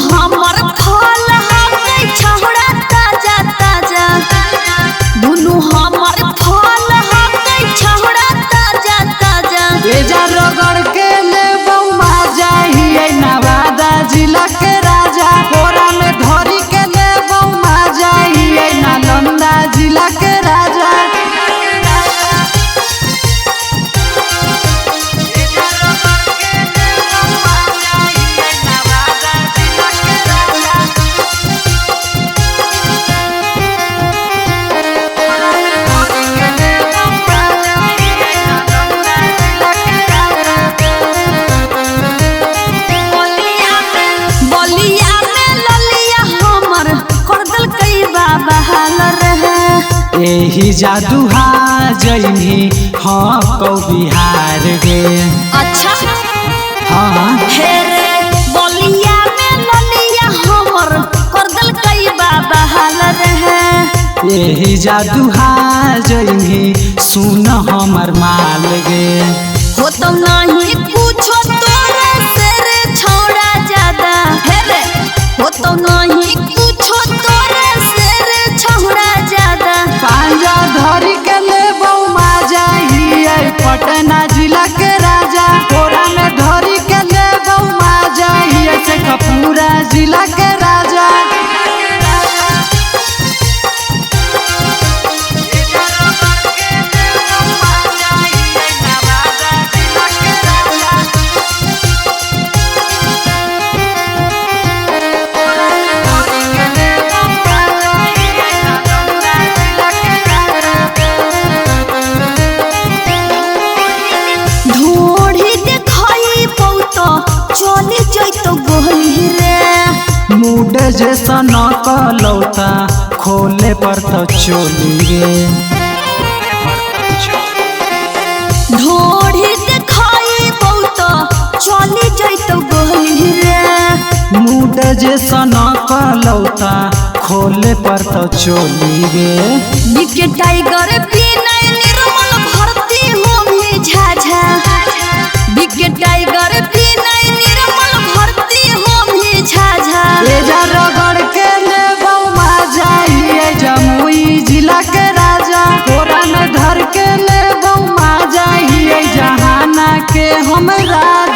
हमर फल हवे छौड़ा ताजा ताजा, दुनु हमर फल हवे छौड़ा ताजा ताजा। बेजा रगड़ के ले बउमा जाइए नवादा जिला के राजा, कोरा में धरी के ले बउमा जाइए नालंदा जिला के राजा। यही जादूहा जैनी हाँ कौ बिहार गे। अच्छा हाँ हे रे बलिया में ललिया हमर करदल कई बाबा हाल रहे। यही जादूहा जैनी सुन हमर माल गे। हो तो नहीं पूछो तोरे से रे छौड़ा ज्यादा, हे रे हो तो नहीं पूछो तोरे से रे छौड़ा ज्यादा। पांजा धरी के ले बउमा जाइए पटना जिला के राजा, कोरा में धरी के ले बउमा जाइए से कपूरा जिला के राजा। मूड जैसा न कलौता खोले पर तो चोली रे। ढोढ़ी देखाई बहुत चली जैतो गोली रे। मूड जैसा न कलौता खोले पर तो चोली रे। बिके टाइगर पीने निर्मल भर्ती हो भी झाझा, बिके टाइगर पीने निर्मल भर्ती हो भी झाझा। बेजा रगड़ के ले बउमा जाइए जमुई जिला के राजा, कोरा में धर के ले बउमा जाइए जहाना के हम राजा।